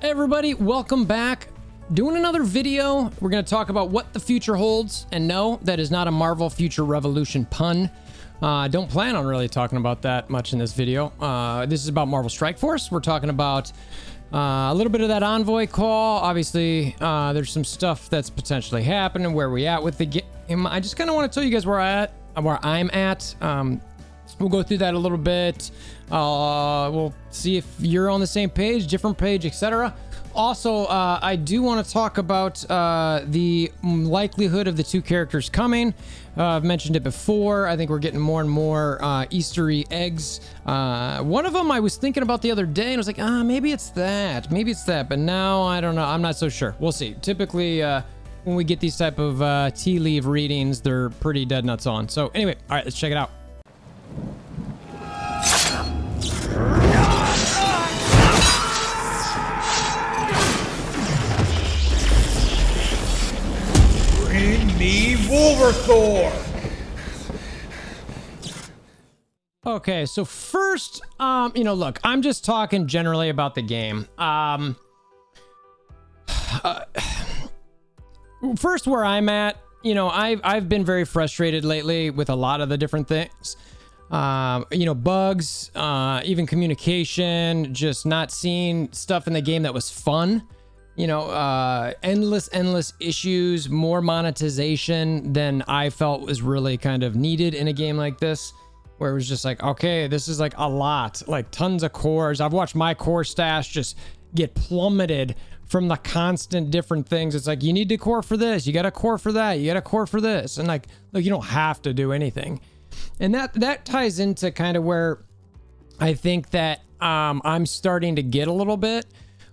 Hey everybody, welcome back. Doing another video. We're going to talk about what the future holds. And no, that is not a Marvel Future Revolution pun. Don't plan on really talking about that much in this video. This is about Marvel Strike Force. We're talking about a little bit of that Envoy call. Obviously, there's some stuff that's potentially happening, where we at with the game. I just kind of want to tell you guys where I'm at. We'll go through that a little bit. We'll see if you're on the same page, different page, etc. Also, I do want to talk about the likelihood of the two characters coming. I've mentioned it before. I think we're getting more and more Easter eggs. One of them I was thinking about the other day, and I was like, maybe it's that. Maybe it's that. But now, I don't know. I'm not so sure. We'll see. Typically, when we get these type of tea leaf readings, they're pretty dead nuts on. So anyway, all right, let's check it out. Bring me WolverThor! Okay, so first, look, I'm just talking generally about the game. First, where I'm at, I've been very frustrated lately with a lot of the different things. Bugs, even communication, just not seeing stuff in the game that was fun. Endless issues, more monetization than I felt was really kind of needed in a game like this, where it was just like, okay, this is like a lot, like tons of cores. I've watched my core stash just get plummeted from the constant different things. It's like, you need to core for this, you got a core for that, you got a core for this. And like, look, you don't have to do anything. And that ties into kind of where I think that I'm starting to get a little bit,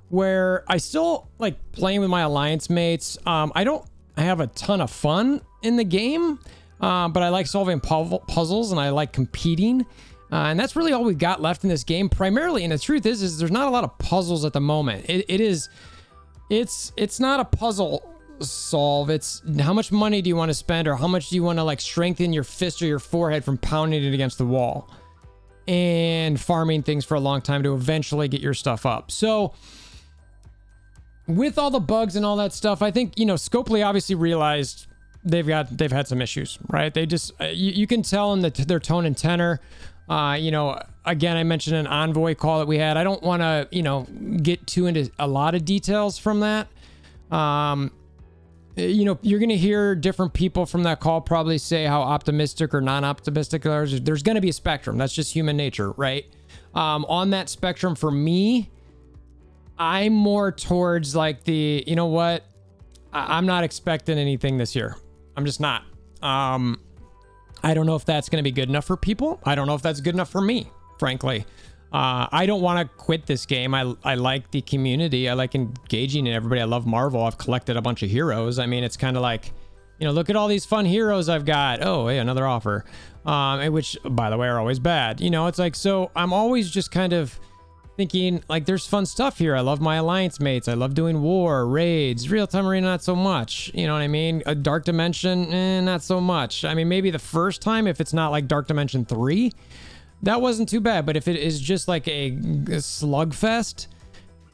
where I still like playing with my alliance mates. I have a ton of fun in the game, but I like solving puzzles and I like competing. And that's really all we've got left in this game primarily. And the truth is there's not a lot of puzzles at the moment. It's not a puzzle solve. It's how much money do you want to spend, or how much do you want to like strengthen your fist or your forehead from pounding it against the wall and farming things for a long time to eventually get your stuff up. So with all the bugs and all that stuff, I think, Scopely obviously realized they've had some issues, right? They just, you can tell in their tone and tenor. Again, I mentioned an Envoy call that we had. I don't want to, get too into a lot of details from that. You're going to hear different people from that call probably say how optimistic or non-optimistic they are. There's going to be a spectrum. That's just human nature, right? On that spectrum, for me, I'm more towards like I'm not expecting anything this year. I'm just not. I don't know if that's going to be good enough for people. I don't know if that's good enough for me, frankly. I don't want to quit this game. I like the community. I like engaging in everybody. I love Marvel. I've collected a bunch of heroes. I mean, it's kind of like, look at all these fun heroes I've got. Oh, hey, another offer. Which, by the way, are always bad. It's like, so I'm always just kind of thinking like, there's fun stuff here. I love my alliance mates. I love doing war, raids, real-time arena, not so much. You know what I mean? A Dark Dimension, not so much. I mean, maybe the first time, if it's not like Dark Dimension 3, that wasn't too bad. But if it is just like a slugfest,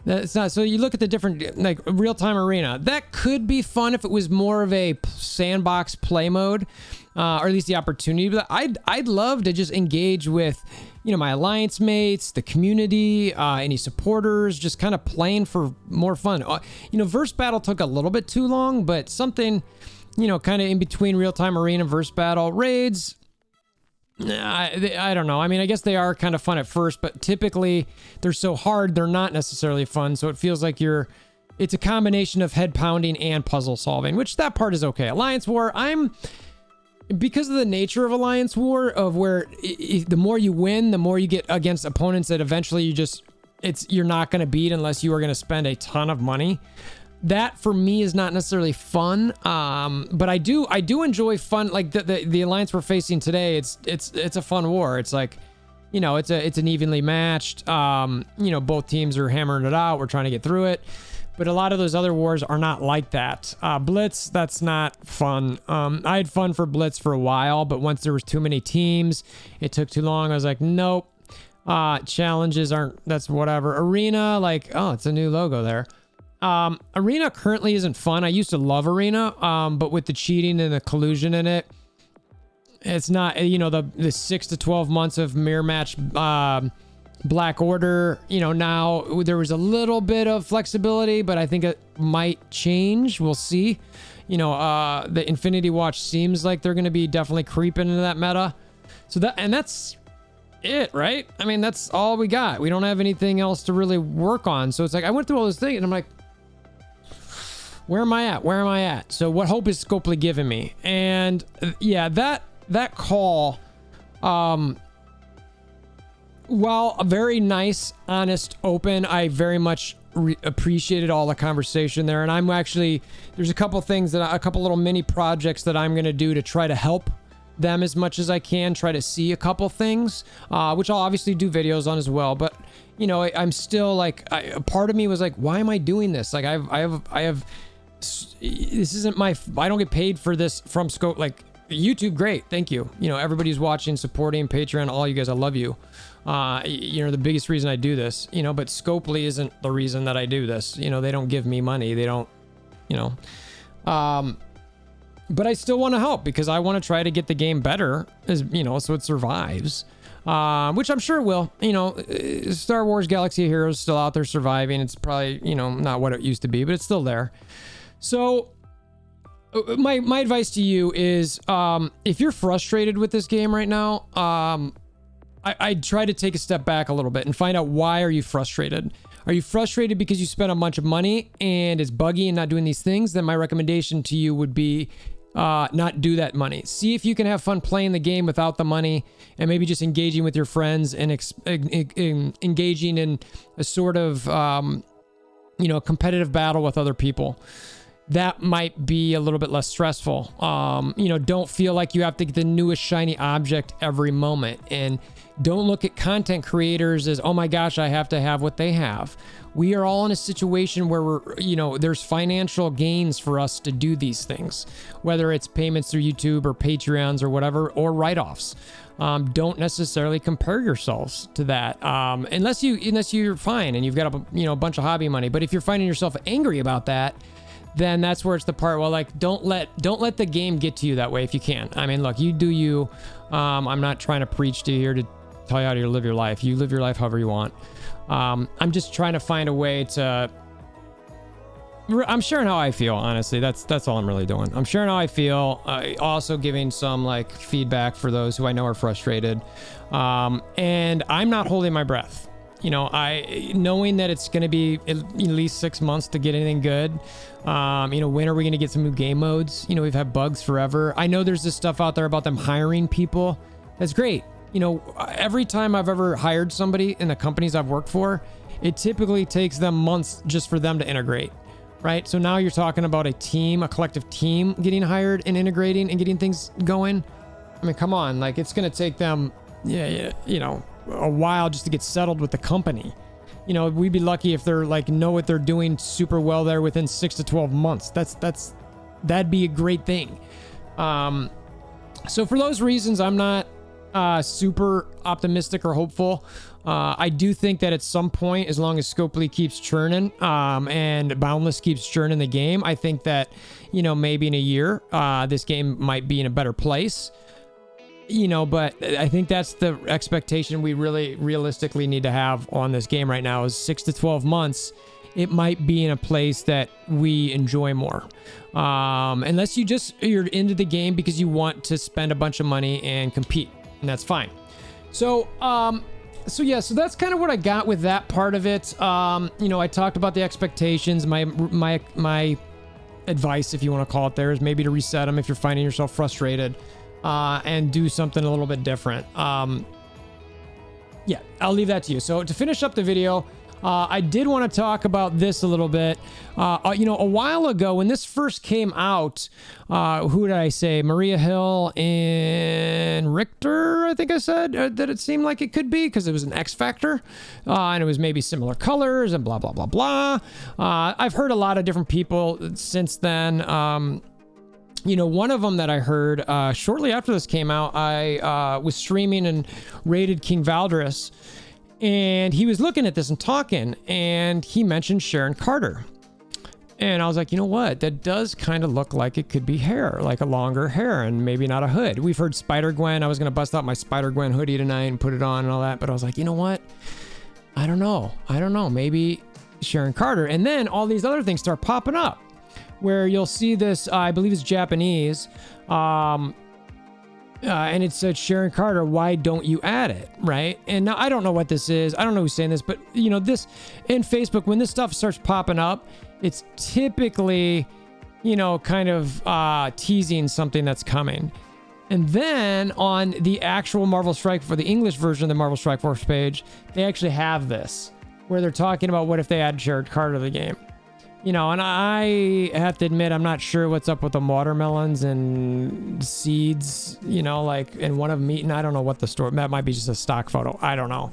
that's not. So you look at the different, like real-time arena, that could be fun if it was more of a sandbox play mode, or at least the opportunity. But I'd love to just engage with, my alliance mates, the community, any supporters, just kind of playing for more fun. Verse battle took a little bit too long, but something, kind of in between real-time arena and verse battle raids. I don't know. I mean, I guess they are kind of fun at first, but typically they're so hard, they're not necessarily fun. So it feels like it's a combination of head pounding and puzzle solving, which that part is okay. Alliance War, because of the nature of Alliance War, of where the more you win, the more you get against opponents that eventually you're not going to beat unless you are going to spend a ton of money. That for me is not necessarily fun, but I do enjoy fun. Like the alliance we're facing today, it's a fun war. It's like, it's an evenly matched. Both teams are hammering it out. We're trying to get through it, but a lot of those other wars are not like that. Blitz, that's not fun. I had fun for Blitz for a while, but once there was too many teams, it took too long. I was like, nope. Challenges aren't, that's whatever. Arena, like, oh, it's a new logo there. Arena currently isn't fun. I used to love Arena, but with the cheating and the collusion in it, it's not, you know, the 6 to 12 months of mirror match, Black Order, you know, now there was a little bit of flexibility, but I think it might change. We'll see. You know, the Infinity Watch seems like they're going to be definitely creeping into that meta. So that's it, right? I mean, that's all we got. We don't have anything else to really work on. So it's like, I went through all this thing and I'm like, where am I at? Where am I at? So what hope is Scopely giving me? And yeah, that call, while a very nice, honest, open, I very much appreciated all the conversation there. And I'm actually, there's a couple things a couple little mini projects that I'm going to do to try to help them as much as I can, try to see a couple things, which I'll obviously do videos on as well. But, you know, I'm still like, a part of me was like, why am I doing this? Like I have, this isn't my, I don't get paid for this from Scope. Like YouTube, great. Thank you. You know, everybody's watching, supporting, Patreon, all you guys, I love you. You know, the biggest reason I do this, you know, but Scopely isn't the reason that I do this. You know, they don't give me money. They don't, you know, but I still want to help because I want to try to get the game better, as you know, so it survives, which I'm sure it will. You know, Star Wars Galaxy of Heroes still out there surviving. It's probably, you know, not what it used to be, but it's still there. So my advice to you is, if you're frustrated with this game right now, I'd try to take a step back a little bit and find out, why are you frustrated? Are you frustrated because you spent a bunch of money and it's buggy and not doing these things? Then my recommendation to you would be, not do that money. See if you can have fun playing the game without the money, and maybe just engaging with your friends and engaging in a sort of, you know, competitive battle with other people. That might be a little bit less stressful. You know, don't feel like you have to get the newest shiny object every moment, and don't look at content creators as, oh my gosh, I have to have what they have. We are all in a situation where we're, you know, there's financial gains for us to do these things, whether it's payments through YouTube or Patreons or whatever, or write-offs. Don't necessarily compare yourselves to that, unless you're fine and you've got a bunch of hobby money. But if you're finding yourself angry about that, then that's where it's the part where, like, don't let the game get to you that way if you can. I mean, look, you do you. I'm not trying to preach to you here to tell you how to live your life. You live your life however you want. I'm just trying to find a way to, I'm sharing how I feel, honestly. That's all I'm really doing. I'm sharing how I feel, also giving some like feedback for those who I know are frustrated. And I'm not holding my breath. You know, knowing that it's going to be at least 6 months to get anything good. You know, when are we going to get some new game modes? You know, we've had bugs forever. I know there's this stuff out there about them hiring people. That's great. You know, every time I've ever hired somebody in the companies I've worked for, it typically takes them months just for them to integrate, right? So now you're talking about a team, a collective team getting hired and integrating and getting things going. I mean, come on, like, it's going to take them, you know, a while just to get settled with the company. You know, we'd be lucky if they're like, know what they're doing super well there within 6 to 12 months. That'd be a great thing. So for those reasons, I'm not super optimistic or hopeful. I do think that at some point, as long as Scopely keeps churning, and Boundless keeps churning the game, I think that, you know, maybe in a year, this game might be in a better place. You know, but I think that's the expectation we really realistically need to have on this game right now, is 6 to 12 months. It might be in a place that we enjoy more. Unless you're into the game because you want to spend a bunch of money and compete, and that's fine. So that's kind of what I got with that part of it. You know, I talked about the expectations. My advice, if you want to call it there, is maybe to reset them if you're finding yourself frustrated. And do something a little bit different. Yeah, I'll leave that to you. So to finish up the video, I did want to talk about this a little bit. You know, a while ago when this first came out, who did I say? Maria Hill and Richter, I think I said, that it seemed like it could be, because it was an X Factor, and it was maybe similar colors and blah, blah, blah, blah. I've heard a lot of different people since then. You know, one of them that I heard shortly after this came out, I was streaming and raided King Valdris, And he was looking at this and talking, and he mentioned Sharon Carter. And I was like, you know what? That does kind of look like it could be hair, like a longer hair and maybe not a hood. We've heard Spider-Gwen. I was going to bust out my Spider-Gwen hoodie tonight and put it on and all that. But I was like, you know what? I don't know. Maybe Sharon Carter. And then all these other things start popping up where you'll see this, I believe it's Japanese. And it said, Sharon Carter, why don't you add it? Right. And now I don't know what this is. I don't know who's saying this, but you know, this in Facebook, when this stuff starts popping up, it's typically, you know, kind of teasing something that's coming. And then on the actual Marvel Strike, for the English version of the Marvel Strike Force page, they actually have this where they're talking about what if they add Sharon Carter to the game. You know, and I have to admit, I'm not sure what's up with the watermelons and seeds, you know, like, and one of them eating. I don't know what the story, that might be just a stock photo. I don't know.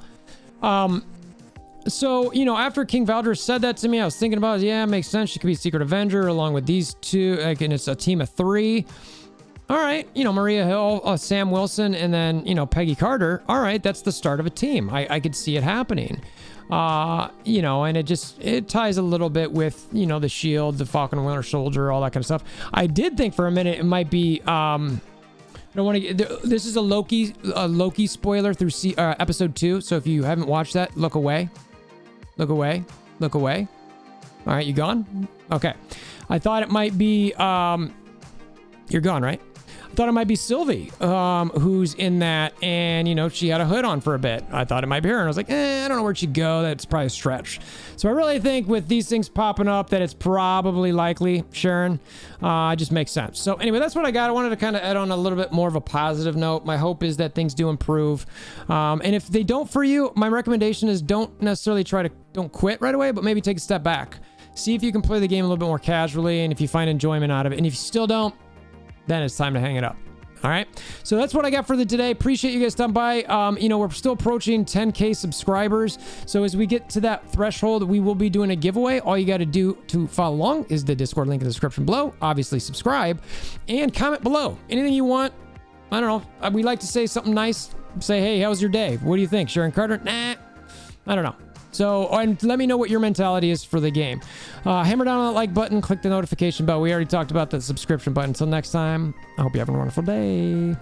So, you know, after King Valdor said that to me, I was thinking about, yeah, it makes sense. She could be Secret Avenger along with these two, like, and it's a team of 3. All right, you know, Maria Hill, Sam Wilson, and then, you know, Peggy Carter. All right, that's the start of a team. I could see it happening. You know, and it ties a little bit with, you know, the Shield, the Falcon and Winter Soldier, all that kind of stuff. I did think for a minute it might be, I don't want to get, this is a Loki spoiler through episode 2. So if you haven't watched that, look away. Look away. Look away. All right, you gone? Okay. I thought it might be, you're gone, right? I thought it might be Sylvie, who's in that, and, you know, she had a hood on for a bit. I thought it might be her, and I was like, I don't know where'd she go. That's probably a stretch. So I really think with these things popping up that it's probably likely Sharon. It just makes sense. So anyway, that's what I got. I wanted to kind of add on a little bit more of a positive note. My hope is that things do improve. And if they don't for you, my recommendation is don't necessarily don't quit right away, but maybe take a step back. See if you can play the game a little bit more casually, and if you find enjoyment out of it. And if you still don't, then it's time to hang it up. All right. So that's what I got for today. Appreciate you guys stopping by. You know, we're still approaching 10K subscribers. So as we get to that threshold, we will be doing a giveaway. All you got to do to follow along is the Discord link in the description below. Obviously, subscribe and comment below. Anything you want. I don't know. We like to say something nice. Say, hey, how was your day? What do you think? Sharon Carter? Nah. I don't know. So, and let me know what your mentality is for the game. Hammer down on that like button, click the notification bell. We already talked about the subscription button. Until next time, I hope you have a wonderful day.